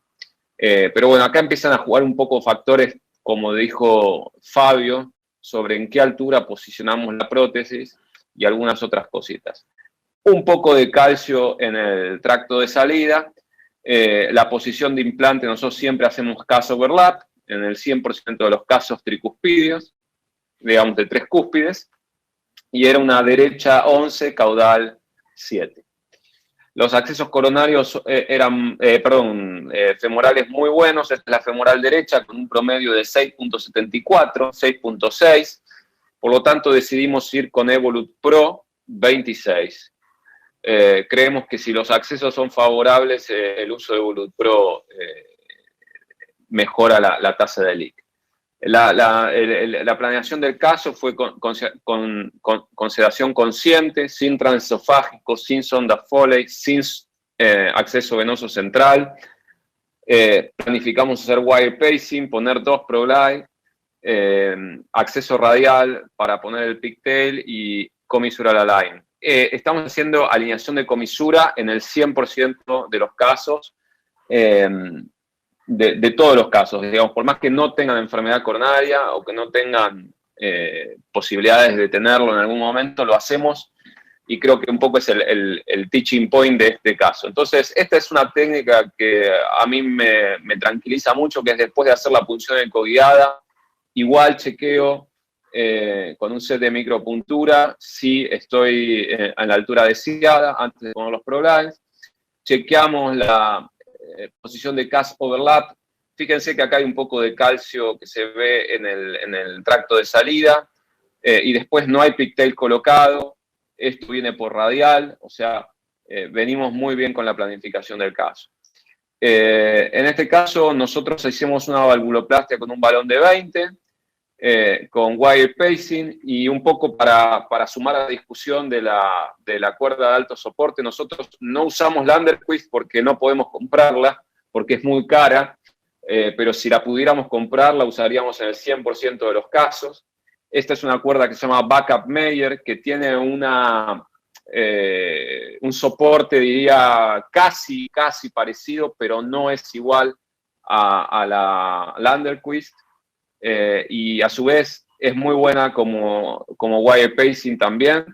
pero bueno, acá empiezan a jugar un poco factores, como dijo Fabio, sobre en qué altura posicionamos la prótesis y algunas otras cositas. Un poco de calcio en el tracto de salida, la posición de implante, nosotros siempre hacemos cast overlap, en el 100% de los casos tricuspídeos, digamos de 3 cúspides, y era una derecha 11, caudal 7. Los accesos coronarios eran femorales muy buenos. Esta es la femoral derecha con un promedio de 6,74, 6,6. Por lo tanto, decidimos ir con Evolut Pro 26. Creemos que si los accesos son favorables, el uso de Evolut Pro mejora la tasa de leak. La planeación del caso fue con sedación consciente, sin transesofágico, sin sonda Foley, sin acceso venoso central. Planificamos hacer wire pacing, poner 2 ProGlide, acceso radial para poner el pigtail y comisural align. Estamos haciendo alineación de comisura en el 100% de los casos. De todos los casos, digamos, por más que no tengan enfermedad coronaria o que no tengan posibilidades de tenerlo en algún momento, lo hacemos, y creo que un poco es el teaching point de este caso. Entonces, esta es una técnica que a mí me tranquiliza mucho, que es después de hacer la punción ecoguiada, igual chequeo con un set de micropuntura si estoy en la altura deseada antes de poner los ProGlides. Chequeamos la posición de cast overlap. Fíjense que acá hay un poco de calcio que se ve en el tracto de salida, y después no hay pigtail colocado. Esto viene por radial, o sea, venimos muy bien con la planificación del caso. En este caso, nosotros hicimos una valvuloplastia con un balón de 20, con wire pacing, y un poco para sumar a la discusión de la cuerda de alto soporte, nosotros no usamos la Underquist porque no podemos comprarla, porque es muy cara, pero si la pudiéramos comprar, la usaríamos en el 100% de los casos. Esta es una cuerda que se llama Backup Meyer, que tiene un soporte, diría, casi parecido, pero no es igual a la Underquist. Y a su vez es muy buena como wire pacing también.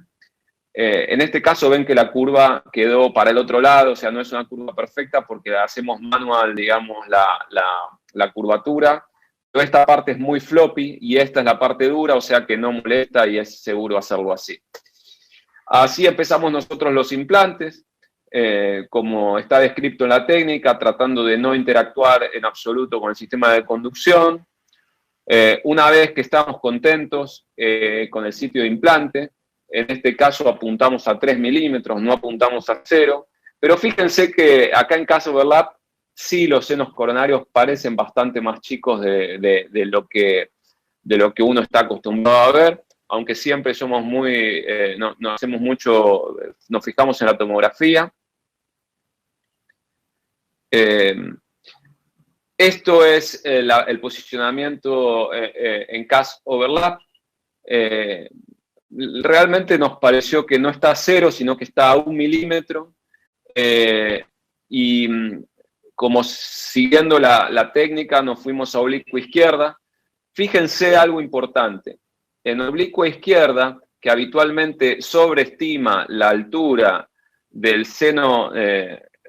En este caso ven que la curva quedó para el otro lado, o sea, no es una curva perfecta porque hacemos manual, digamos, la curvatura. Toda esta parte es muy floppy y esta es la parte dura, o sea que no molesta y es seguro hacerlo así. Así empezamos nosotros los implantes. como está descrito en la técnica, tratando de no interactuar en absoluto con el sistema de conducción. Una vez que estamos contentos con el sitio de implante, en este caso apuntamos a 3 milímetros, no apuntamos a 0, pero fíjense que acá en Case Overlap sí los senos coronarios parecen bastante más chicos de lo que uno está acostumbrado a ver, aunque siempre somos muy, no hacemos mucho, nos fijamos en la tomografía. Esto es el posicionamiento en Case Overlap. Realmente nos pareció que no está a 0, sino que está a 1 milímetro. Y como siguiendo la técnica, nos fuimos a oblicua izquierda. Fíjense algo importante. En oblicua izquierda, que habitualmente sobreestima la altura del seno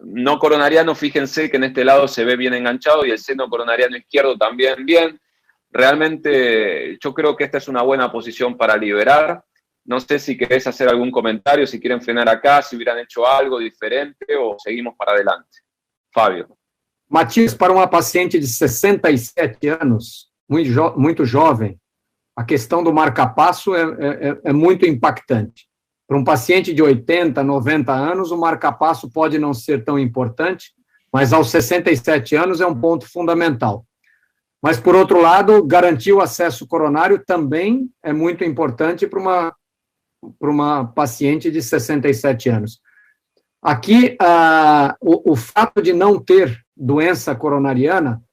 no coronariano, fíjense que en este lado se ve bien enganchado y el seno coronariano izquierdo también bien. Realmente yo creo que esta es una buena posición para liberar. No sé si querés hacer algún comentario, si quieren frenar acá, si hubieran hecho algo diferente o seguimos para adelante. Fábio. Matias, para uma paciente de 67 anos, muito jovem, a questão do marca-passo é muito impactante. Para um paciente de 80, 90 anos, o marca-passo pode não ser tão importante, mas aos 67 anos é um ponto fundamental. Mas, por outro lado, garantir o acesso coronário também é muito importante para uma paciente de 67 anos. Aqui, o fato de não ter doença coronariana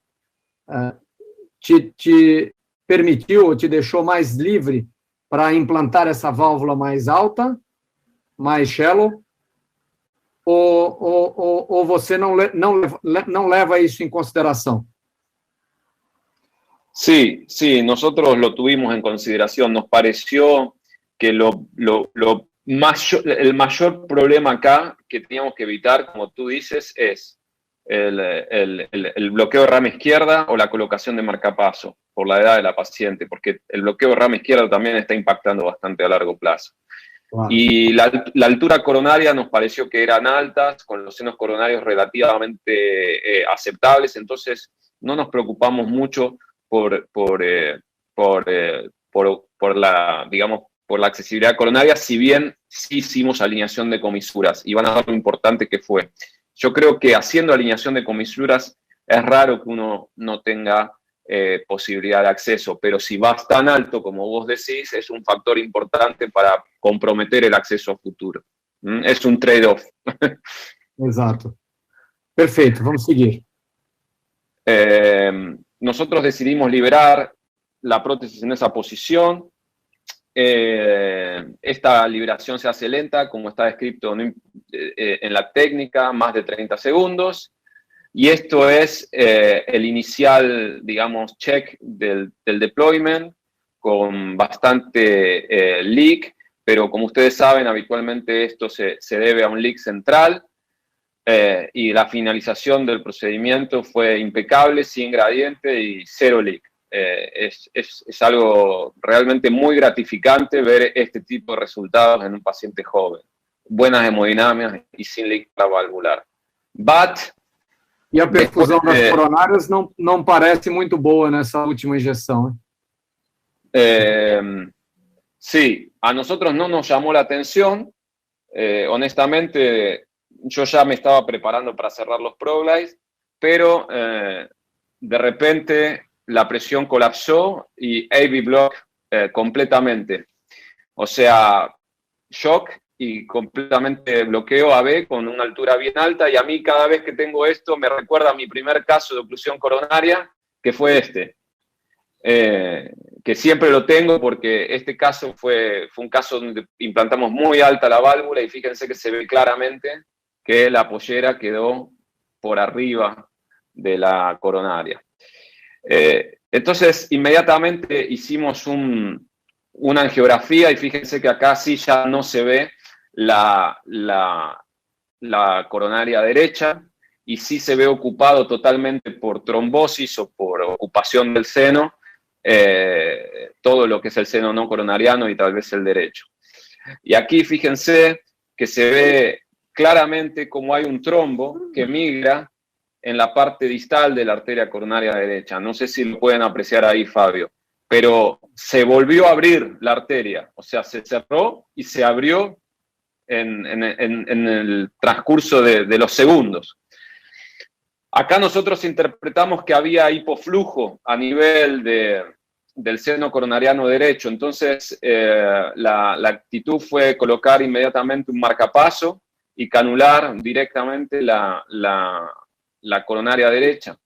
te permitiu, ou te deixou mais livre para implantar essa válvula mais alta, mais shallow, ou você não leva isso em consideração? Sí, nosotros lo tuvimos en consideración. Nos pareció que el mayor problema acá que teníamos que evitar, como tú dices, es el bloqueo de rama izquierda o la colocación de marcapaso por la edad de la paciente, porque el bloqueo de rama izquierda también está impactando bastante a largo plazo. Wow. Y la altura coronaria nos pareció que eran altas, con los senos coronarios relativamente aceptables, entonces no nos preocupamos mucho por la, digamos, por la accesibilidad coronaria, si bien sí hicimos alineación de comisuras, y van a ver lo importante que fue. Yo creo que haciendo alineación de comisuras es raro que uno no tenga posibilidad de acceso, pero si vas tan alto como vos decís, es un factor importante para comprometer el acceso a futuro. Es un trade-off. Exacto. Perfecto, vamos a seguir. Nosotros decidimos liberar la prótesis en esa posición. Esta liberación se hace lenta, como está descrito en la técnica, más de 30 segundos. Y esto es el inicial, digamos, check del deployment, con bastante leak, pero como ustedes saben, habitualmente esto se debe a un leak central, y la finalización del procedimiento fue impecable, sin gradiente y cero leak. Es algo realmente muy gratificante ver este tipo de resultados en un paciente joven. Buenas hemodinamias y sin leak valvular. E a perfusão das coronárias não parece muito boa nessa última injeção. Sí, a nosotros no nos llamó la atención. Honestamente, yo ya me estaba preparando para cerrar los ProGlide, pero de repente la presión colapsó y AV block completamente. O sea, shock y completamente bloqueo AB con una altura bien alta, y a mí cada vez que tengo esto me recuerda a mi primer caso de oclusión coronaria, que fue este, que siempre lo tengo porque este caso fue un caso donde implantamos muy alta la válvula y fíjense que se ve claramente que la pollera quedó por arriba de la coronaria. Entonces inmediatamente hicimos una angiografía y fíjense que acá sí ya no se ve la coronaria derecha, y sí se ve ocupado totalmente por trombosis o por ocupación del seno, todo lo que es el seno no coronariano y tal vez el derecho. Y aquí fíjense que se ve claramente como hay un trombo que migra en la parte distal de la arteria coronaria derecha. No sé si lo pueden apreciar ahí, Fabio, pero se volvió a abrir la arteria, o sea, se cerró y se abrió en el transcurso de los segundos. Acá nosotros interpretamos que había hipoflujo a nivel del seno coronariano derecho, entonces la actitud fue colocar inmediatamente un marcapaso y canular directamente la coronaria derecha.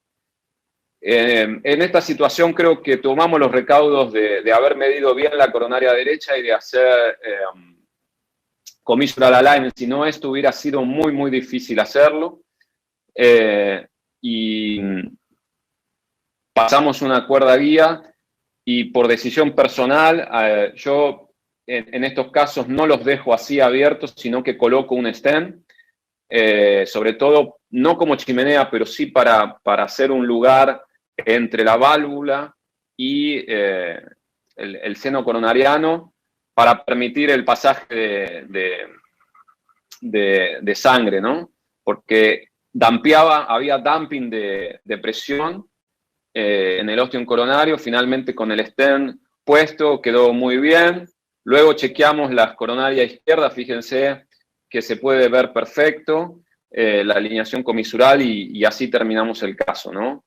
En esta situación creo que tomamos los recaudos de haber medido bien la coronaria derecha y de hacer commissural alignment, si no esto hubiera sido muy, muy difícil hacerlo. Y pasamos una cuerda guía y por decisión personal, yo en estos casos no los dejo así abiertos, sino que coloco un stent, sobre todo no como chimenea, pero sí para hacer un lugar entre la válvula y el seno coronariano para permitir el pasaje de sangre, ¿no? Porque había dumping de presión en el ostium coronario. Finalmente con el stent puesto quedó muy bien. Luego chequeamos la coronaria izquierda, fíjense que se puede ver perfecto la alineación comisural y así terminamos el caso, ¿no?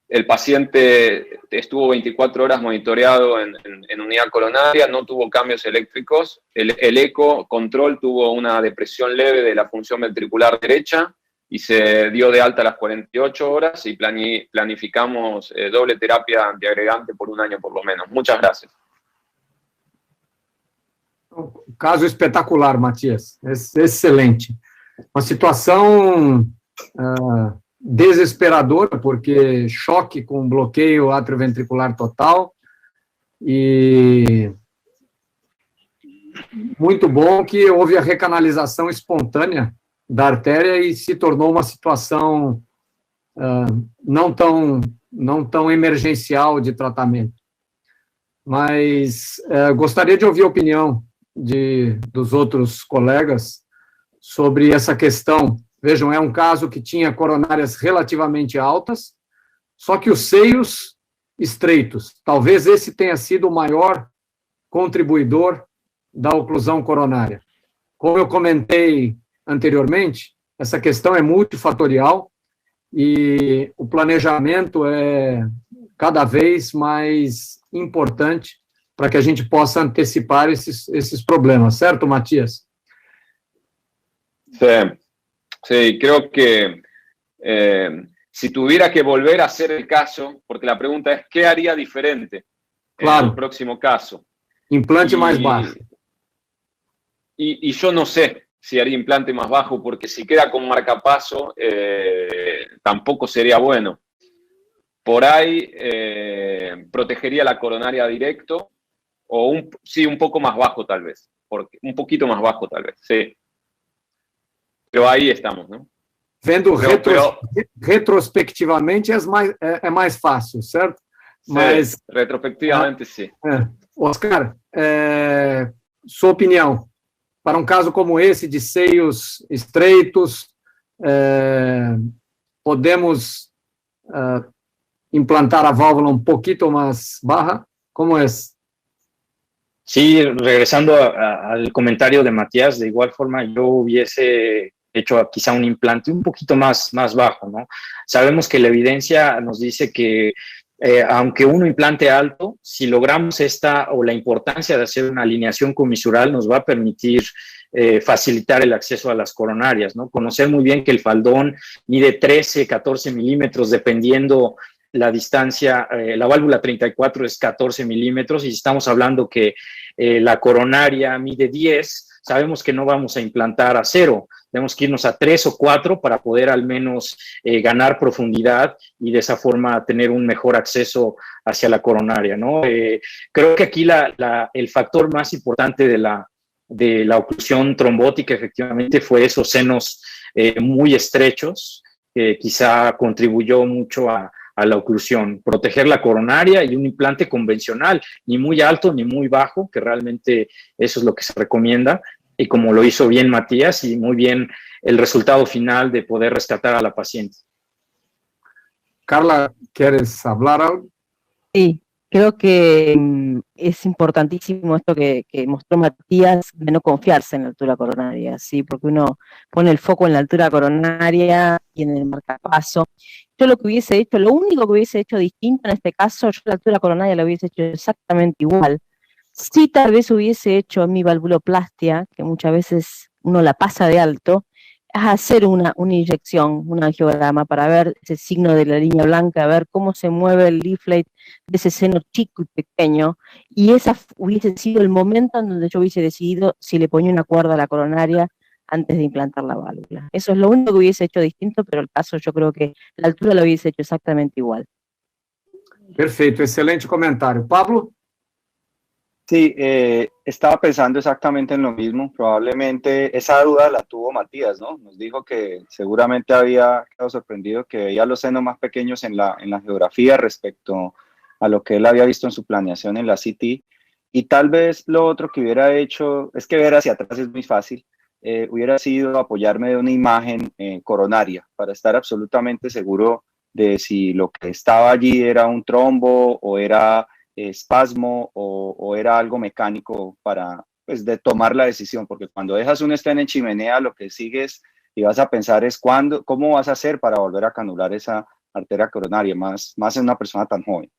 El paciente estuvo 24 horas monitoreado en unidad coronaria, no tuvo cambios eléctricos. El eco control tuvo una depresión leve de la función ventricular derecha y se dio de alta a las 48 horas y planificamos doble terapia antiagregante por un año por lo menos. Muchas gracias. Caso espetacular, Matias. Excelente. Uma situação desesperadora, porque choque com bloqueio atrioventricular total, e muito bom que houve a recanalização espontânea da artéria e se tornou uma situação não tão emergencial de tratamento. Mas gostaria de ouvir a opinião dos outros colegas sobre essa questão. Vejam, é um caso que tinha coronárias relativamente altas, só que os seios estreitos. Talvez esse tenha sido o maior contribuidor da oclusão coronária. Como eu comentei anteriormente, essa questão é multifatorial e o planejamento é cada vez mais importante para que a gente possa antecipar esses problemas. Certo, Matias? Sí. Sí, creo que si tuviera que volver a hacer el caso, porque la pregunta es, ¿qué haría diferente en el próximo caso? Implante más bajo. Y yo no sé si haría implante más bajo, porque si queda con marcapaso, tampoco sería bueno. Por ahí protegería la coronaria directo, o sí, un poco más bajo tal vez, un poquito más bajo tal vez, sí. Pero aí estamos, não? Vendo retrospectivamente é mais fácil, certo? Mas retrospectivamente, sim. Oscar, sua opinião para um caso como esse de seios estreitos, podemos implantar a válvula um pouquinho mais baja? Como é? Sí, regresando al comentario de Matías, de igual forma yo hubiese hecho quizá un implante un poquito más bajo, ¿no? Sabemos que la evidencia nos dice que aunque uno implante alto, si logramos la importancia de hacer una alineación comisural nos va a permitir facilitar el acceso a las coronarias, ¿no? Conocer muy bien que el faldón mide 13, 14 milímetros dependiendo la distancia, la válvula 34 es 14 milímetros y si estamos hablando que la coronaria mide 10, sabemos que no vamos a implantar a 0, tenemos que irnos a 3 o 4 para poder al menos ganar profundidad y de esa forma tener un mejor acceso hacia la coronaria, ¿no? Creo que aquí el factor más importante de la oclusión trombótica efectivamente fue esos senos muy estrechos, que quizá contribuyó mucho a la oclusión, proteger la coronaria y un implante convencional, ni muy alto ni muy bajo, que realmente eso es lo que se recomienda, y como lo hizo bien Matías, y muy bien el resultado final de poder rescatar a la paciente. Carla, ¿quieres hablar algo? Sí, creo que es importantísimo esto que mostró Matías, de no confiarse en la altura coronaria, ¿sí? Porque uno pone el foco en la altura coronaria y en el marcapaso. Yo lo que hubiese hecho, lo único que hubiese hecho distinto en este caso, yo la altura coronaria la hubiese hecho exactamente igual. Sí, tal vez hubiese hecho mi valvuloplastia, que muchas veces uno la pasa de alto, es hacer una inyección, un angiograma para ver ese signo de la línea blanca, ver cómo se mueve el leaflet de ese seno chico y pequeño, y ese hubiese sido el momento en donde yo hubiese decidido si le ponía una cuerda a la coronaria antes de implantar la válvula. Eso es lo único que hubiese hecho distinto, pero el caso yo creo que la altura lo hubiese hecho exactamente igual. Perfeito, excelente comentário. Pablo? Sí, estaba pensando exactamente en lo mismo. Probablemente esa duda la tuvo Matías, ¿no? Nos dijo que seguramente había quedado sorprendido que veía los senos más pequeños en la geografía respecto a lo que él había visto en su planeación en la CT. Y tal vez lo otro que hubiera hecho, es que ver hacia atrás es muy fácil, hubiera sido apoyarme de una imagen coronaria para estar absolutamente seguro de si lo que estaba allí era un trombo o era espasmo o era algo mecánico para, pues, de tomar la decisión, porque cuando dejas un stent en chimenea, lo que sigues y vas a pensar es cómo vas a hacer para volver a canular esa arteria coronaria, más en una persona tan joven.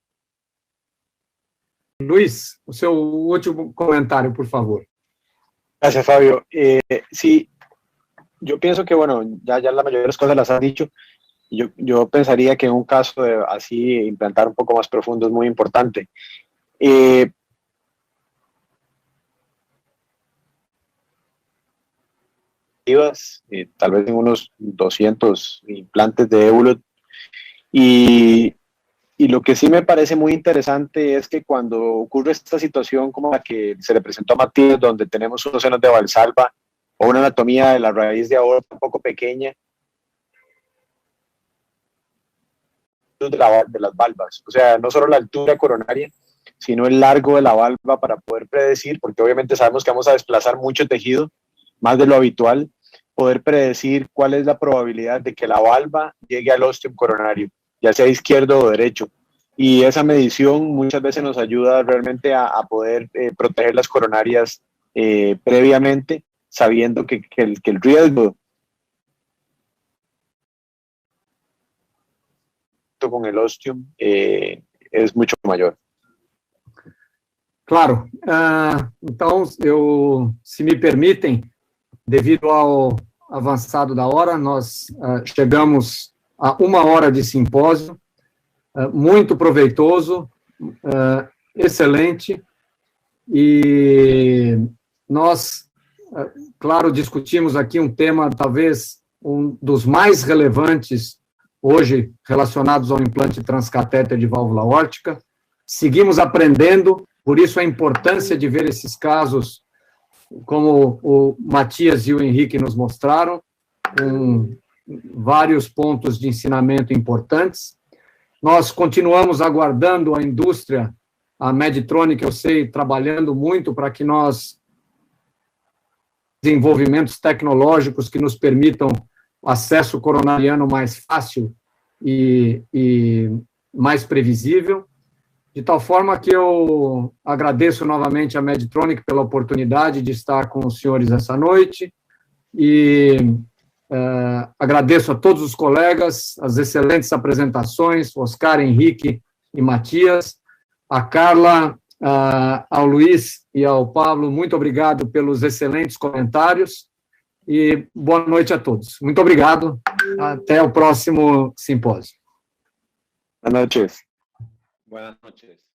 Luiz, o seu último comentário, por favor. Gracias, Fabio. Sí, yo pienso que, bueno, ya la mayoría de las cosas las has dicho. Yo pensaría que en un caso de así implantar un poco más profundo es muy importante. Tal vez en unos 200 implantes de Evolus. Y lo que sí me parece muy interesante es que cuando ocurre esta situación como la que se le presentó a Matías, donde tenemos unos senos de Valsalva o una anatomía de la raíz de aorta un poco pequeña, de las valvas, o sea, no solo la altura coronaria, sino el largo de la valva para poder predecir, porque obviamente sabemos que vamos a desplazar mucho tejido, más de lo habitual, poder predecir cuál es la probabilidad de que la valva llegue al ostium coronario, ya sea izquierdo o derecho. Y esa medición muchas veces nos ayuda realmente a poder proteger las coronarias previamente, sabiendo que el riesgo con el ostium es mucho mayor. Claro. Então, se me permitem, devido ao avançado da hora, nós chegamos a 1 hora de simpósio, muito proveitoso, excelente, e nós, claro, discutimos aqui um tema, talvez um dos mais relevantes hoje relacionados ao implante transcatéter de válvula aórtica. Seguimos aprendendo, por isso a importância de ver esses casos, como o Matias e o Henrique nos mostraram, vários pontos de ensinamento importantes. Nós continuamos aguardando a indústria, a Medtronic, eu sei, trabalhando muito para que nós desenvolvimentos tecnológicos que nos permitam acesso coronariano mais fácil e mais previsível, de tal forma que eu agradeço novamente a Medtronic pela oportunidade de estar com os senhores essa noite e agradeço a todos os colegas, as excelentes apresentações, Oscar, Henrique e Matias, a Carla, ao Luiz e ao Pablo, muito obrigado pelos excelentes comentários e boa noite a todos. Muito obrigado, até o próximo simpósio. Buenas noches. Buenas noches.